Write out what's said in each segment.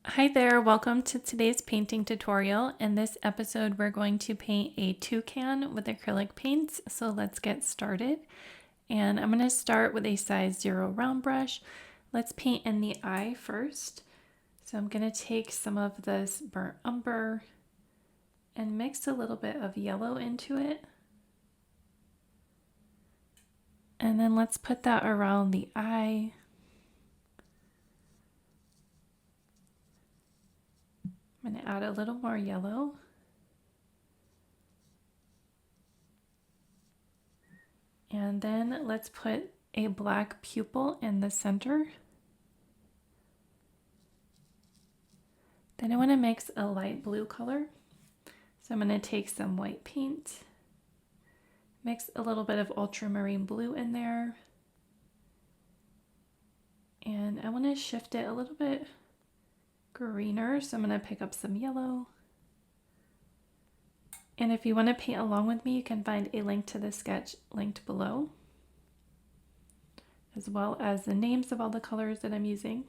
Hi there, welcome to today's painting tutorial. In this episode, we're going to paint a toucan with acrylic paints. So let's get started. And I'm going to start with a size 0 round brush. Let's paint in the eye first. So I'm going to take some of this burnt umber and mix a little bit of yellow into it. And then let's put that around the eye. I'm going to add a little more yellow. And then let's put a black pupil in the center. Then I want to mix a light blue color. So I'm going to take some white paint, mix a little bit of ultramarine blue in there. And I want to shift it a little bit greener. So I'm going to pick up some yellow. And if you want to paint along with me, you can find a link to the sketch linked below, as well as the names of all the colors that I'm using.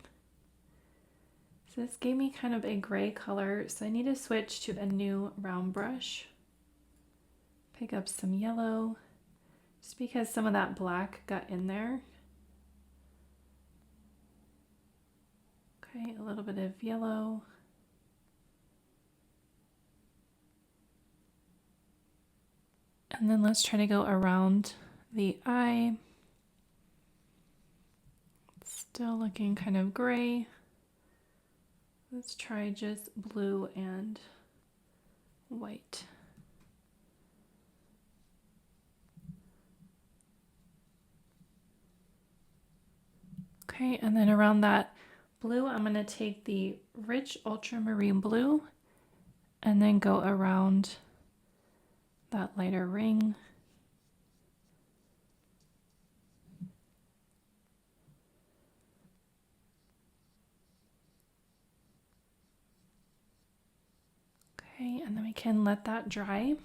So this gave me kind of a gray color, so I need to switch to a new round brush. Pick up some yellow, just because some of that black got in there. Okay, a little bit of yellow. And then let's try to go around the eye. Still looking kind of gray. Let's try just blue and white. Okay, and then around that blue, I'm going to take the rich ultramarine blue and then go around that lighter ring. Okay, and then we can let that dry.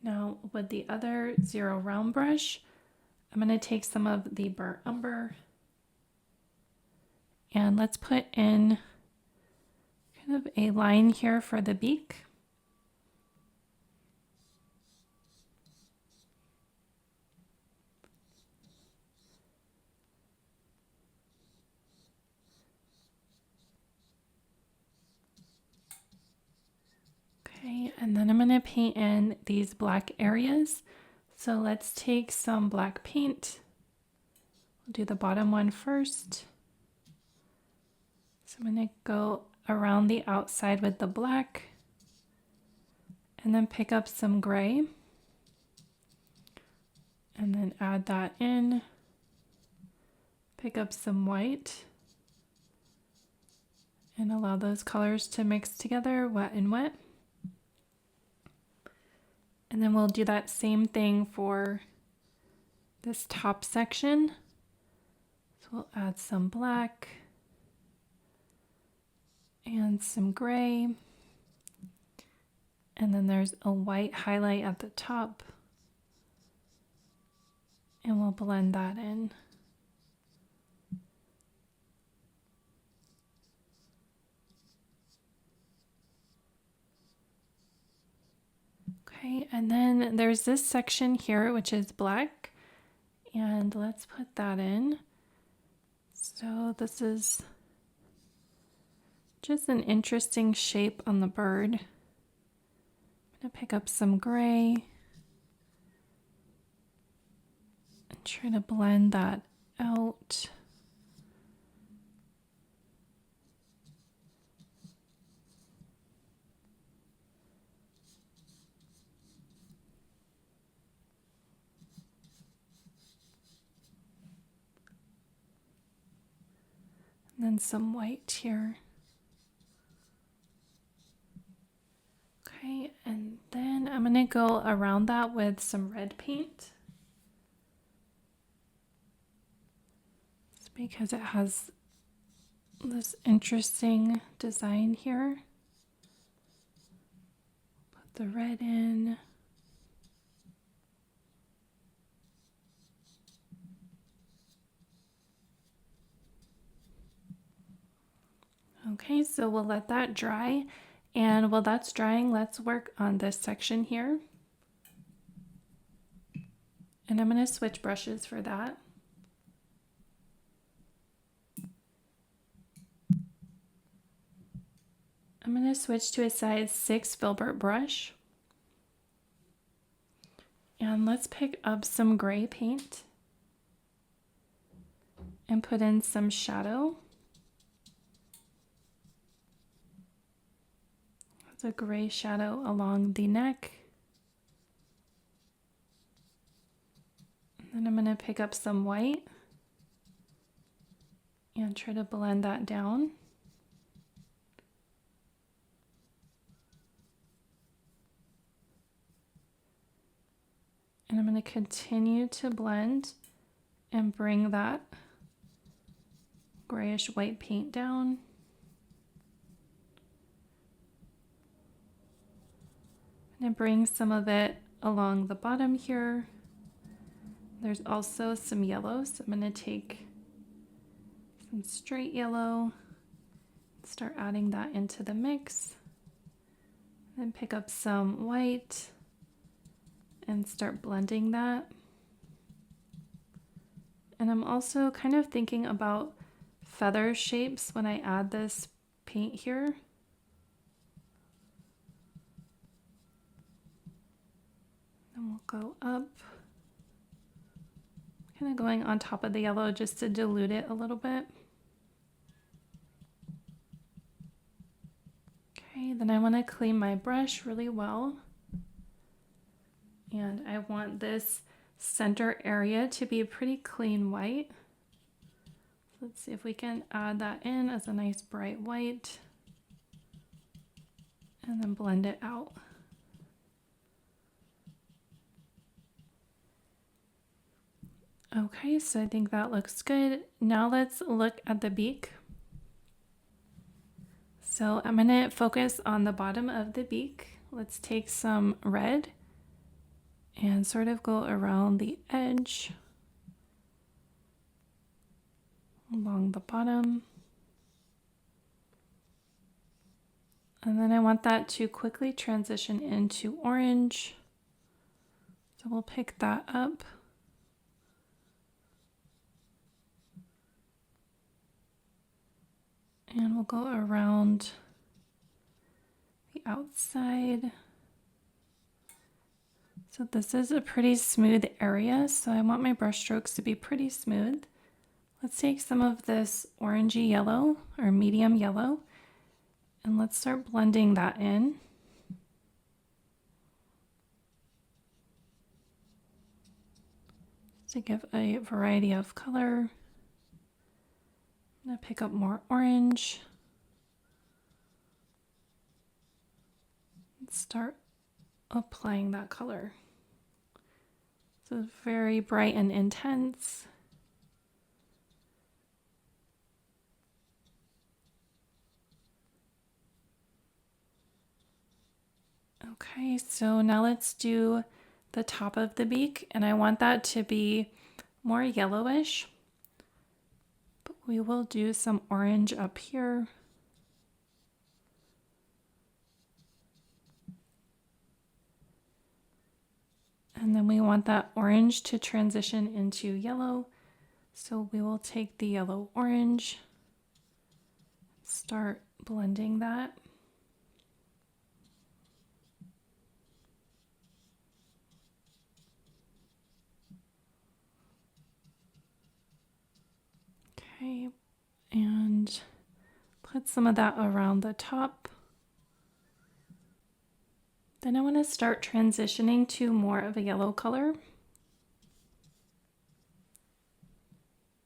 Now with the other 0 round brush, I'm going to take some of the burnt umber and let's put in kind of a line here for the beak. Okay, and then I'm going to paint in these black areas. So let's take some black paint. We'll do the bottom one first. So I'm going to go around the outside with the black and then pick up some gray and then add that in. Pick up some white and allow those colors to mix together, wet and wet. And then we'll do that same thing for this top section. So we'll add some black and some gray. And then there's a white highlight at the top. And we'll blend that in. Okay, and then there's this section here, which is black. And let's put that in. So this is just an interesting shape on the bird. I'm going to pick up some gray and try to blend that out. And then some white here. Okay, and then I'm going to go around that with some red paint. It's because it has this interesting design here. Put the red in. Okay, so we'll let that dry. And while that's drying, let's work on this section here. And I'm going to switch brushes for that. I'm going to switch to a size 6 filbert brush. And let's pick up some gray paint and put in some shadow. That's a gray shadow along the neck. And then I'm going to pick up some white and try to blend that down. And I'm going to continue to blend and bring that grayish white paint down. I'm going to bring some of it along the bottom here. There's also some yellow, so I'm going to take some straight yellow, start adding that into the mix, then pick up some white and start blending that. And I'm also kind of thinking about feather shapes when I add this paint here. Then we'll go up, kind of going on top of the yellow just to dilute it a little bit. Okay, then I want to clean my brush really well. And I want this center area to be pretty clean white. So let's see if we can add that in as a nice bright white. And then blend it out. Okay, so I think that looks good. Now let's look at the beak. So I'm going to focus on the bottom of the beak. Let's take some red and sort of go around the edge along the bottom. And then I want that to quickly transition into orange. So we'll pick that up. And we'll go around the outside. So this is a pretty smooth area, so I want my brush strokes to be pretty smooth. Let's take some of this orangey yellow or medium yellow and let's start blending that in. To give a variety of color. I'm going to pick up more orange. And start applying that color. So it's very bright and intense. Okay, so now let's do the top of the beak, and I want that to be more yellowish. But we will do some orange up here. And then we want that orange to transition into yellow. So we will take the yellow orange, start blending that. Okay, and put some of that around the top. Then I want to start transitioning to more of a yellow color.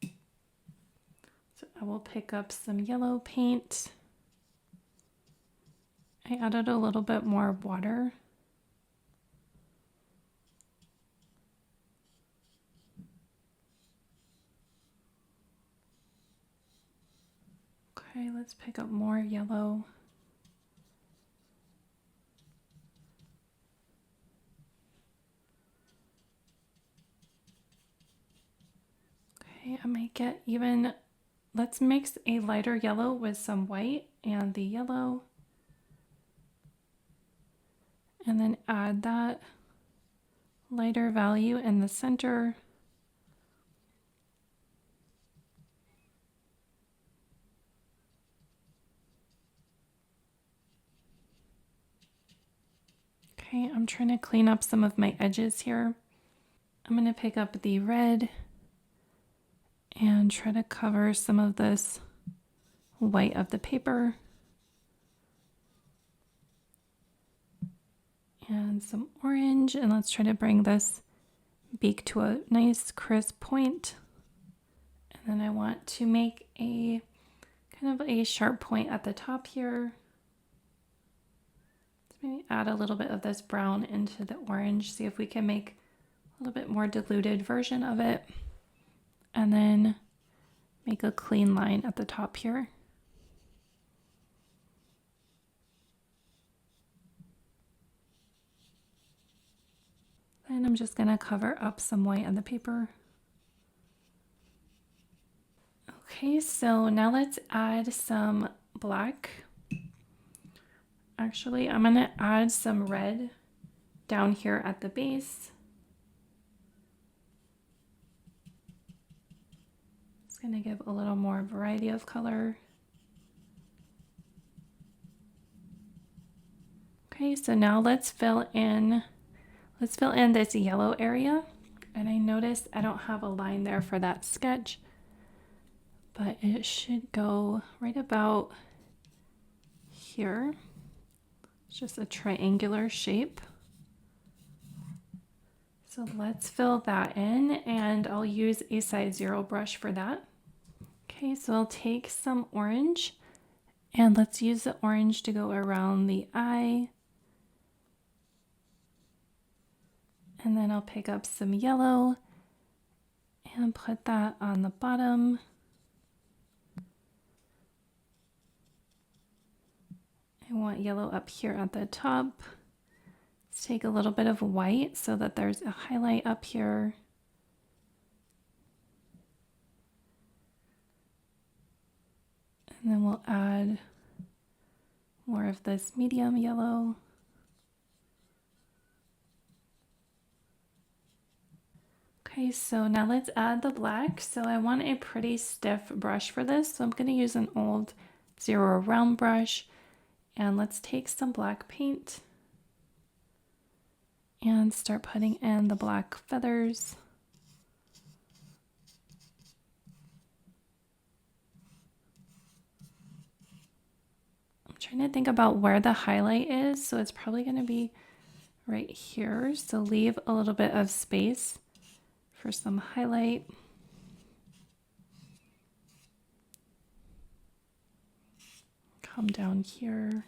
So I will pick up some yellow paint. I added a little bit more water. Okay, let's pick up more yellow. Okay, I might get even let's mix a lighter yellow with some white and the yellow, and then add that lighter value in the center. Okay, I'm trying to clean up some of my edges here. I'm going to pick up the red and try to cover some of this white of the paper. And some orange, and let's try to bring this beak to a nice crisp point. And then I want to make a kind of a sharp point at the top here. Maybe add a little bit of this brown into the orange, see if we can make a little bit more diluted version of it. And then make a clean line at the top here. Then I'm just going to cover up some white on the paper. Okay, so now let's add some black. Actually, I'm going to add some red down here at the base. It's going to give a little more variety of color. Okay, so now let's fill in this yellow area. And I noticed I don't have a line there for that sketch, but it should go right about here. It's just a triangular shape. So let's fill that in, and I'll use a size 0 brush for that. Okay, so I'll take some orange, and let's use the orange to go around the eye. And then I'll pick up some yellow and put that on the bottom. I want yellow up here at the top. Let's take a little bit of white so that there's a highlight up here. And then we'll add more of this medium yellow. Okay, so now let's add the black. So I want a pretty stiff brush for this. So I'm going to use an old 0 round brush. And let's take some black paint and start putting in the black feathers. I'm trying to think about where the highlight is, so it's probably going to be right here. So leave a little bit of space for some highlight. Come down here.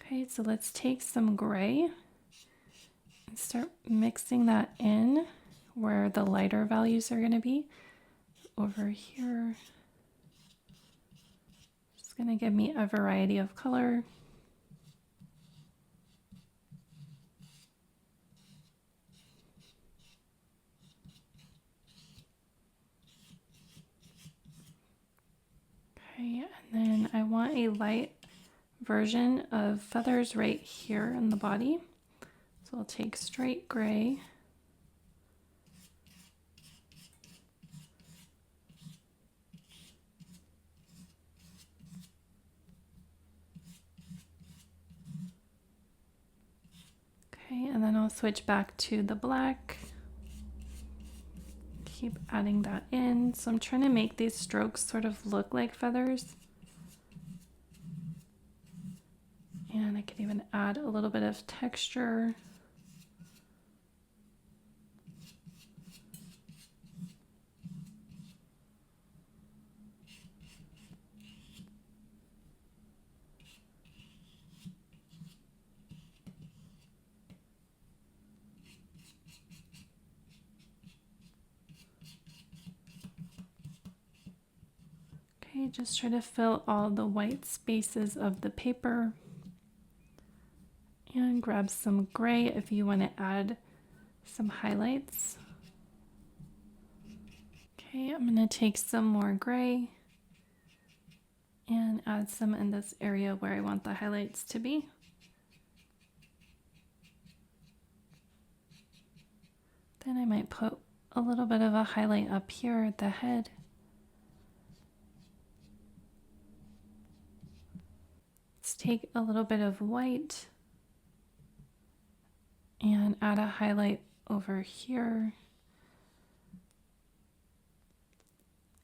Okay, so let's take some gray and start mixing that in where the lighter values are going to be. Over here. Just going to give me a variety of color. Okay, and then I want a light version of feathers right here in the body. So I'll take straight gray. Okay, and then I'll switch back to the black. Keep adding that in. So I'm trying to make these strokes sort of look like feathers. And I can even add a little bit of texture. Okay, just try to fill all the white spaces of the paper. And grab some gray if you want to add some highlights. Okay, I'm going to take some more gray and add some in this area where I want the highlights to be. Then I might put a little bit of a highlight up here at the head. Let's take a little bit of white and add a highlight over here.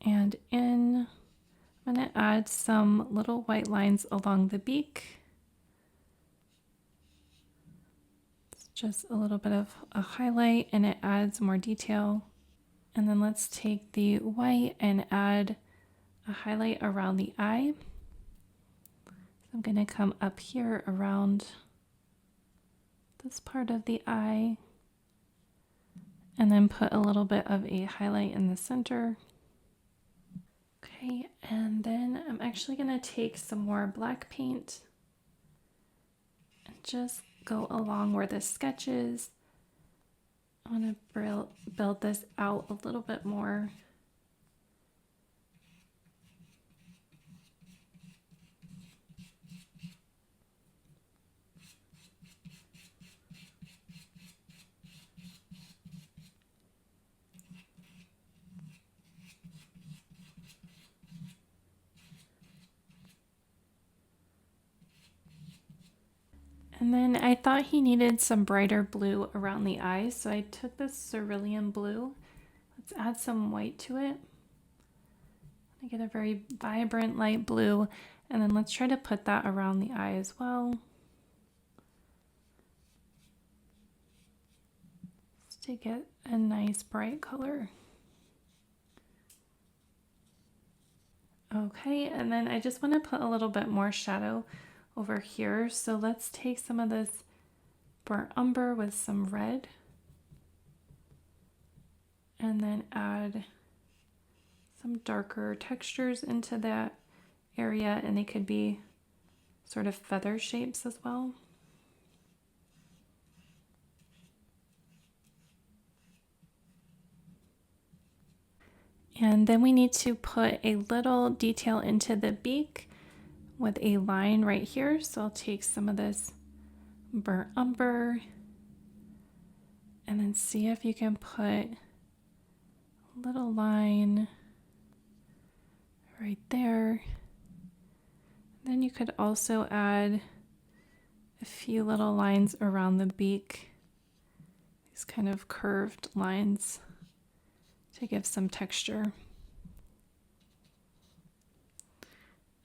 And I'm going to add some little white lines along the beak. It's just a little bit of a highlight and it adds more detail. And then let's take the white and add a highlight around the eye. So I'm going to come up here around this part of the eye and then put a little bit of a highlight in the center. Okay, and then I'm actually going to take some more black paint and just go along where the sketch is. I want to build this out a little bit more. And then I thought he needed some brighter blue around the eyes, so I took this Cerulean Blue. Let's add some white to it. I get a very vibrant light blue, and then let's try to put that around the eye as well. Just to get a nice bright color. Okay, and then I just want to put a little bit more shadow over here. So let's take some of this burnt umber with some red and then add some darker textures into that area, and they could be sort of feather shapes as well. And then we need to put a little detail into the beak with a line right here. So I'll take some of this burnt umber and then see if you can put a little line right there. Then you could also add a few little lines around the beak, these kind of curved lines to give some texture.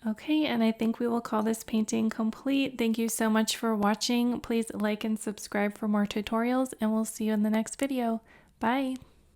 Okay, and I think we will call this painting complete. Thank you so much for watching. Please like and subscribe for more tutorials, and we'll see you in the next video. Bye!